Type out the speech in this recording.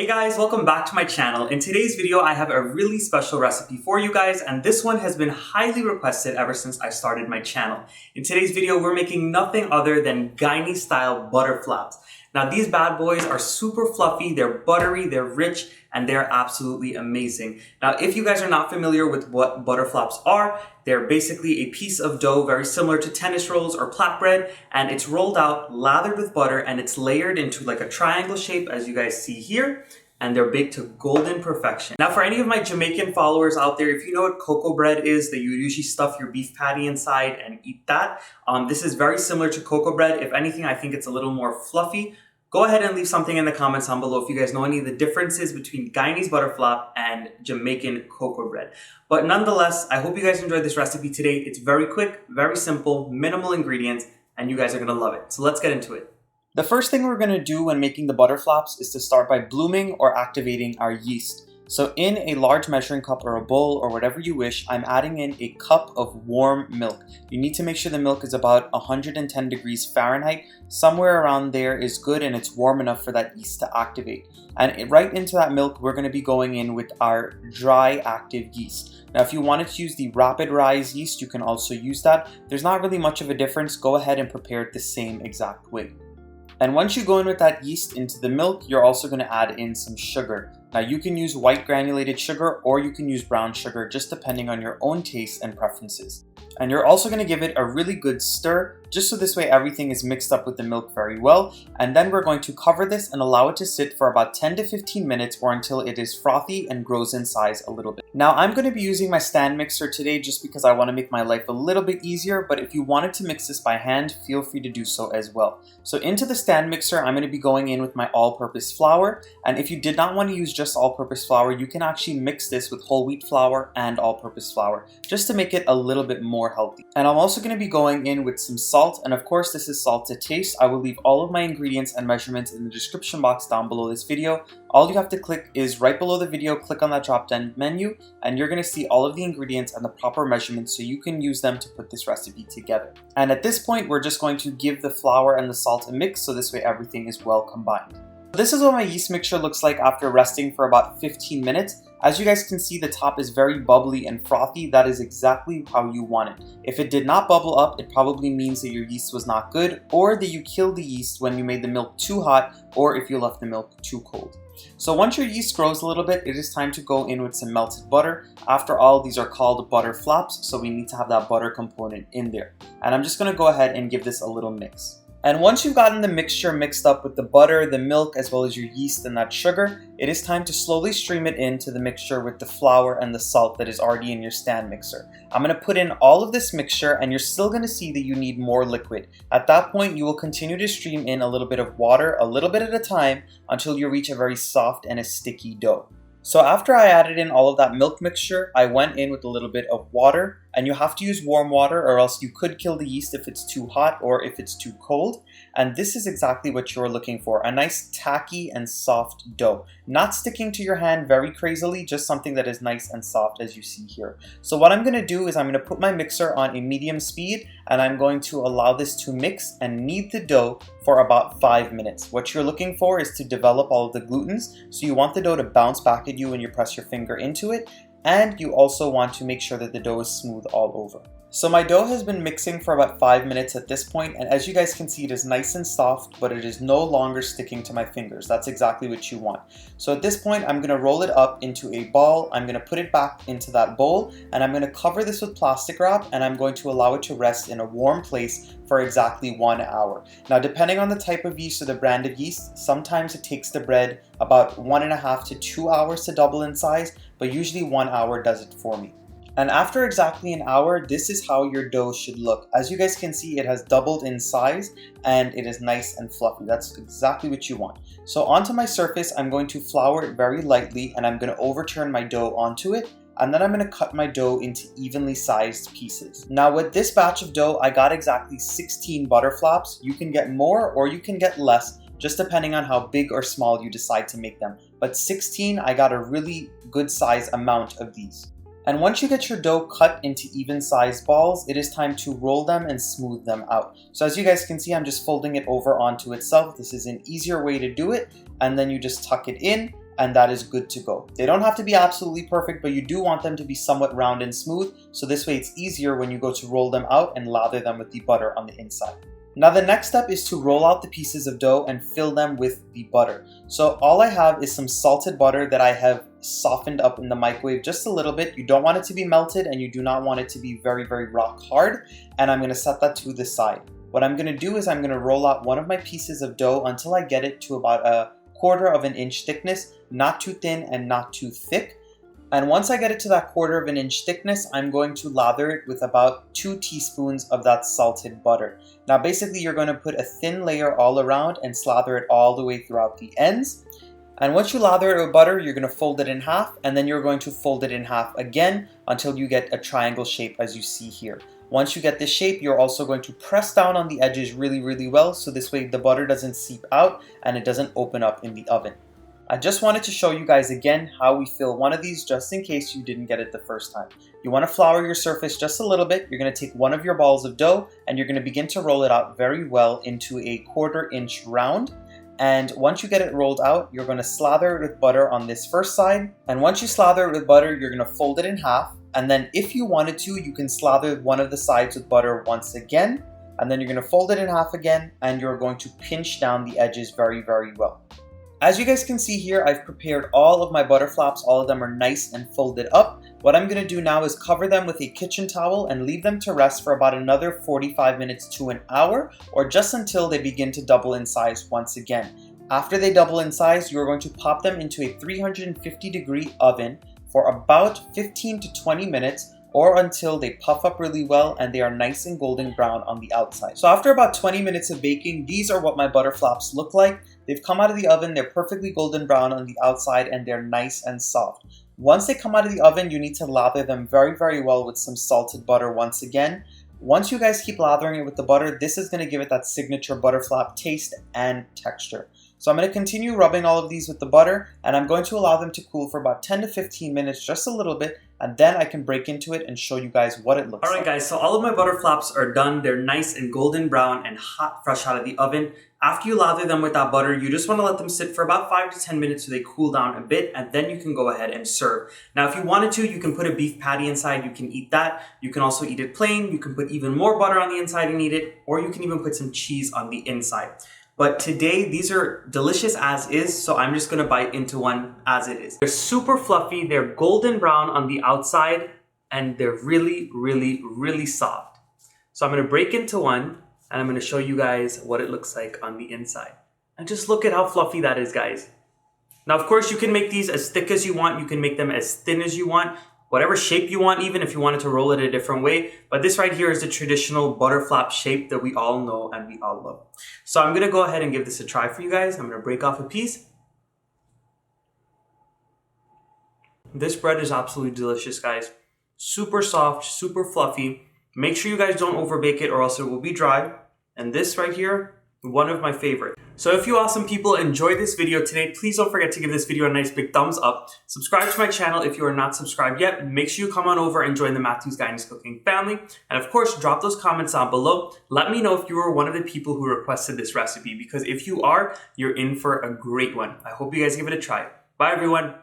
guys, welcome back to my channel. In today's video, I have a really special recipe for you guys, and this one has been highly requested ever since I started my channel. In today's video, we're making nothing other than Guyanese style butterflaps. Now these bad boys are super fluffy, they're buttery, they're rich, and they're absolutely amazing. Now if you guys are not familiar with what butterflaps are, they're basically a piece of dough very similar to tennis rolls or flatbread, and it's rolled out, lathered with butter, and it's layered into like a triangle shape as you guys see here, and they're baked to golden perfection. Now for any of my Jamaican followers out there, if you know what cocoa bread is, that you usually stuff your beef patty inside and eat that, this is very similar to cocoa bread. If anything, I think it's a little more fluffy. Go ahead and leave something in the comments down below if you guys know any of the differences between Guyanese butterflap and Jamaican cocoa bread. But nonetheless, I hope you guys enjoyed this recipe today. It's very quick, very simple, minimal ingredients, and you guys are gonna love it. So let's get into it. The first thing we're gonna do when making the butterflaps is to start by blooming or activating our yeast. So in a large measuring cup or a bowl or whatever you wish, I'm adding in a cup of warm milk. You need to make sure the milk is about 110 degrees Fahrenheit. Somewhere around there is good and it's warm enough for that yeast to activate. And right into that milk, we're gonna be going in with our dry active yeast. Now, if you wanted to use the rapid rise yeast, you can also use that. There's not really much of a difference. Go ahead and prepare it the same exact way. And once you go in with that yeast into the milk, you're also going to add in some sugar. Now you can use white granulated sugar or you can use brown sugar, just depending on your own taste and preferences. And you're also going to give it a really good stir, just so this way everything is mixed up with the milk very well. And then we're going to cover this and allow it to sit for about 10 to 15 minutes or until it is frothy and grows in size a little bit. Now I'm going to be using my stand mixer today just because I want to make my life a little bit easier, but if you wanted to mix this by hand, feel free to do so as well. So into the stand mixer, I'm going to be going in with my all-purpose flour. And if you did not want to use just all-purpose flour, you can actually mix this with whole wheat flour and all-purpose flour just to make it a little bit more healthy. And I'm also going to be going in with some salt, and of course this is salt to taste. I will leave all of my ingredients and measurements in the description box down below this video. All you have to click is right below the video, click on that drop down menu, and you're going to see all of the ingredients and the proper measurements so you can use them to put this recipe together. And at this point, we're just going to give the flour and the salt a mix so this way everything is well combined. This is what my yeast mixture looks like after resting for about 15 minutes. As you guys can see, the top is very bubbly and frothy. That is exactly how you want it. If it did not bubble up, it probably means that your yeast was not good, or that you killed the yeast when you made the milk too hot, or if you left the milk too cold. So once your yeast grows a little bit, it is time to go in with some melted butter. After all, these are called butter flaps, so we need to have that butter component in there. And I'm just going to go ahead and give this a little mix. And once you've gotten the mixture mixed up with the butter, the milk, as well as your yeast and that sugar, it is time to slowly stream it into the mixture with the flour and the salt that is already in your stand mixer. I'm going to put in all of this mixture and you're still going to see that you need more liquid. At that point, you will continue to stream in a little bit of water, a little bit at a time, until you reach a very soft and a sticky dough. So after I added in all of that milk mixture, I went in with a little bit of water, and you have to use warm water or else you could kill the yeast if it's too hot or if it's too cold. And this is exactly what you're looking for, a nice tacky and soft dough. Not sticking to your hand very crazily, just something that is nice and soft as you see here. So what I'm going to do is I'm going to put my mixer on a medium speed and I'm going to allow this to mix and knead the dough for about 5 minutes. What you're looking for is to develop all of the glutens, so you want the dough to bounce back at you when you press your finger into it. And you also want to make sure that the dough is smooth all over. So my dough has been mixing for about 5 minutes at this point, and as you guys can see, it is nice and soft, but it is no longer sticking to my fingers. That's exactly what you want. So at this point, I'm going to roll it up into a ball. I'm going to put it back into that bowl, and I'm going to cover this with plastic wrap, and I'm going to allow it to rest in a warm place for exactly 1 hour. Now, depending on the type of yeast or the brand of yeast, sometimes it takes the bread about 1.5 to 2 hours to double in size, but usually 1 hour does it for me. And after exactly an hour, this is how your dough should look. As you guys can see, it has doubled in size and it is nice and fluffy. That's exactly what you want. So onto my surface, I'm going to flour it very lightly and I'm going to overturn my dough onto it. And then I'm going to cut my dough into evenly sized pieces. Now with this batch of dough, I got exactly 16 butterflaps. You can get more or you can get less, just depending on how big or small you decide to make them. But 16, I got a really good size amount of these. And once you get your dough cut into even sized balls, it is time to roll them and smooth them out. So as you guys can see, I'm just folding it over onto itself. This is an easier way to do it. And then you just tuck it in and that is good to go. They don't have to be absolutely perfect, but you do want them to be somewhat round and smooth, so this way it's easier when you go to roll them out and lather them with the butter on the inside. Now the next step is to roll out the pieces of dough and fill them with the butter. So all I have is some salted butter that I have softened up in the microwave just a little bit. You don't want it to be melted and you do not want it to be very, very rock hard, and I'm going to set that to the side. What I'm going to do is I'm going to roll out one of my pieces of dough until I get it to about a 1/4 of an inch thickness, not too thin and not too thick. And once I get it to that 1/4 of an inch thickness, I'm going to lather it with about 2 teaspoons of that salted butter. Now basically you're going to put a thin layer all around and slather it all the way throughout the ends. And once you lather it with butter, you're going to fold it in half, and then you're going to fold it in half again until you get a triangle shape as you see here. Once you get this shape, you're also going to press down on the edges really, really well, so this way the butter doesn't seep out and it doesn't open up in the oven. I just wanted to show you guys again how we fill one of these just in case you didn't get it the first time. You want to flour your surface just a little bit. You're going to take one of your balls of dough and you're going to begin to roll it out very well into a 1/4 inch round. And once you get it rolled out, you're going to slather it with butter on this first side. And once you slather it with butter, you're going to fold it in half. And then if you wanted to, you can slather one of the sides with butter once again. And then you're going to fold it in half again, and you're going to pinch down the edges very, very well. As you guys can see here, I've prepared all of my butter flaps. All of them are nice and folded up. What I'm going to do now is cover them with a kitchen towel and leave them to rest for about another 45 minutes to an hour, or just until they begin to double in size once again. After they double in size, you're going to pop them into a 350-degree oven for about 15 to 20 minutes, or until they puff up really well and they are nice and golden brown on the outside. So after about 20 minutes of baking, these are what my butter flaps look like. They've come out of the oven, they're perfectly golden brown on the outside, and they're nice and soft. Once they come out of the oven, you need to lather them very, very well with some salted butter once again. Once you guys keep lathering it with the butter, this is going to give it that signature butter flap taste and texture. So I'm going to continue rubbing all of these with the butter, and I'm going to allow them to cool for about 10 to 15 minutes, just a little bit, and then I can break into it and show you guys what it looks like. Alright guys, so all of my butter flaps are done. They're nice and golden brown and hot, fresh out of the oven. After you lather them with that butter, you just want to let them sit for about 5 to 10 minutes so they cool down a bit, and then you can go ahead and serve. Now if you wanted to, you can put a beef patty inside, you can eat that. You can also eat it plain, you can put even more butter on the inside and eat it, or you can even put some cheese on the inside. But today, these are delicious as is, so I'm just gonna bite into one as it is. They're super fluffy, they're golden brown on the outside, and they're really, really, really soft. So I'm gonna break into one, and I'm gonna show you guys what it looks like on the inside. And just look at how fluffy that is, guys. Now, of course, you can make these as thick as you want, you can make them as thin as you want, whatever shape you want, even if you wanted to roll it a different way. But this right here is the traditional butter flap shape that we all know and we all love. So I'm gonna go ahead and give this a try for you guys. I'm gonna break off a piece. This bread is absolutely delicious, guys. Super soft, super fluffy. Make sure you guys don't overbake it or else it will be dry. And this right here, one of my favorite. So if you awesome people enjoyed this video today, please don't forget to give this video a nice big thumbs up. Subscribe to my channel if you are not subscribed yet. Make sure you come on over and join the Matthew's Guyanese Cooking family. And of course, drop those comments down below. Let me know if you were one of the people who requested this recipe, because if you are, you're in for a great one. I hope you guys give it a try. Bye everyone.